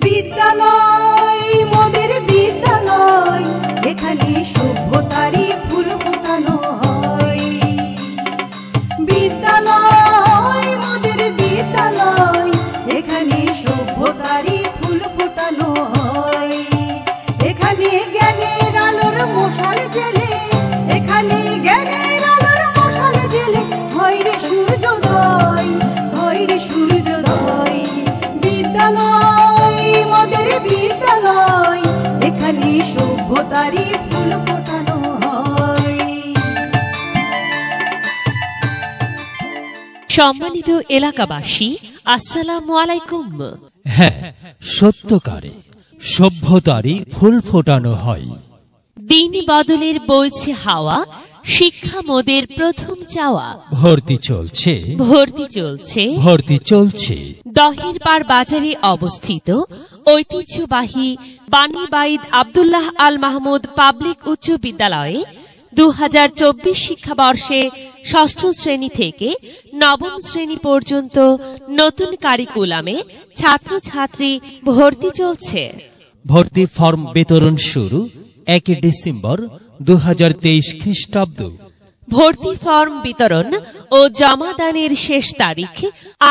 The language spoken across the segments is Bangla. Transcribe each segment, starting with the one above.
বিদ্যালয় মোদের বিদ্যালয়, এখানে সভ্যতারই ফুল ফোটানো হয়। বিদ্যালয় মোদের বিদ্যালয়, এখানে সভ্যতারই ফুল ফোটানো হয়। এখানে জ্ঞানের আলোর মশাল জেলে, এখানে জ্ঞানের আলোর মশাল জেলে হয় রে সূর্যোদয়, হয় রে সূর্যোদয়। বিদ্যালয় মোদের বিদ্যালয়, এখানে সভ্যতারই ফুল ফোটানো হয়। সম্মানিত এলাকাবাসী, আসসালামু আলাইকুম। হ্যাঁ, সত্যকারে সভ্যতারই ফুল ফোটানো হয়। দিন বদলের বইছে হাওয়া, শিক্ষা মোদের প্রথম চাওয়া। ভর্তি চলছে, ভর্তি চলছে, ভর্তি চলছে। দহের পাড় বাজারে অবস্থিত ঐতিহ্যবাহী বাণীবাঈদ আব্দুল্লাহ আল মাহমুদ পাবলিক উচ্চ বিদ্যালয়ে 2024 শিক্ষাবর্ষে ষষ্ঠ শ্রেণী থেকে নবম শ্রেণী পর্যন্ত নতুন কারিকুলামে ছাত্রছাত্রী ভর্তি চলছে। ভর্তি ফর্ম বিতরণ শুরু 1 ডিসেম্বর 2023 খ্রিস্টাব্দ। ভর্তি ফর্ম বিতরণ ও জমাদানের শেষ তারিখ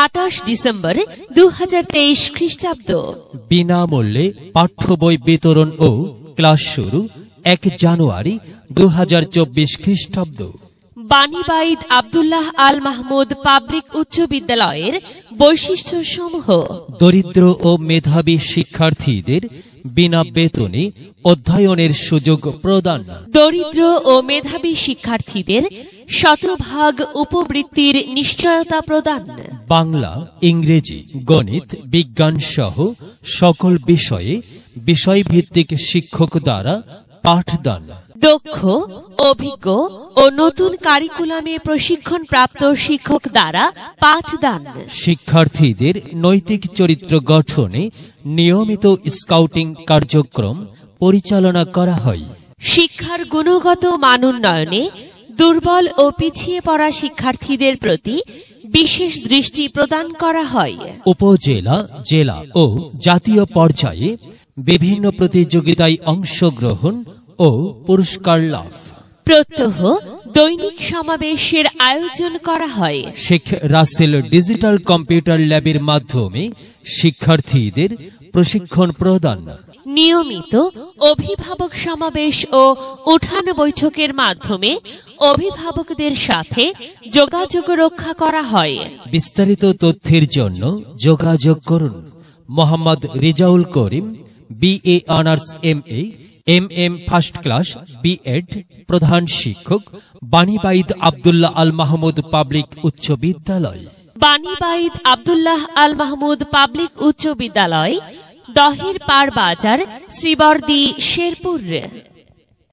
28 ডিসেম্বর 2023 খ্রিস্টাব্দ। বিনামূল্যে পাঠ্য বই বিতরণ ও ক্লাস শুরু 1 জানুয়ারি 2024 খ্রিস্টাব্দ। বাণীবাঈদ আব্দুল্লাহ আল মাহমুদ পাবলিক উচ্চ বিদ্যালয়ের বৈশিষ্ট্য সমূহ: দরিদ্র ও মেধাবী শিক্ষার্থীদের বিনা বেতনে অধ্যয়নের সুযোগ প্রদান। দরিদ্র ও মেধাবী শিক্ষার্থীদের শতভাগ উপবৃত্তির নিশ্চয়তা প্রদান। বাংলা, ইংরেজি, গণিত, বিজ্ঞান সহ সকল বিষয়ে বিষয়ভিত্তিক শিক্ষক দ্বারা পাঠদান। দক্ষ, অভিজ্ঞ ও নতুন কারিকুলামে প্রশিক্ষণপ্রাপ্ত শিক্ষক দ্বারা পাঠদান। শিক্ষার্থীদের নৈতিক চরিত্র গঠনে নিয়মিত স্কাউটিং কার্যক্রম পরিচালনা করা হয়। শিক্ষার গুণগত মান উন্নয়নে দুর্বল ও পিছিয়ে পড়া শিক্ষার্থীদের প্রতি বিশেষ দৃষ্টি প্রদান করা হয়। উপজেলা, জেলা ও জাতীয় পর্যায়ে বিভিন্ন প্রতিযোগিতায় অংশগ্রহণ ও পুরস্কার লাভ। প্রত্যহ দৈনিক সমাবেশের আয়োজন করা হয়। শেখ রাসেল ডিজিটাল কম্পিউটার ল্যাবের মাধ্যমে শিক্ষার্থীদের প্রশিক্ষণ প্রদান। নিয়মিত অভিভাবক সমাবেশ ও উঠান বৈঠকের মাধ্যমে অভিভাবকদের সাথে যোগাযোগ রক্ষা করা হয়। বিস্তারিত তথ্যের জন্য যোগাযোগ করুন Mohammad Rezaul Karim, BA honours MA, MM first class, B.Ed, প্রধান শিক্ষক, বাণীবাঈদ আব্দুল্লাহ আল মাহমুদ পাবলিক উচ্চ বিদ্যালয়। বাণীবাঈদ আব্দুল্লাহ আল মাহমুদ পাবলিক উচ্চ বিদ্যালয়, দহের পাড় বাজার, শ্রীবর্দী, শেরপুর।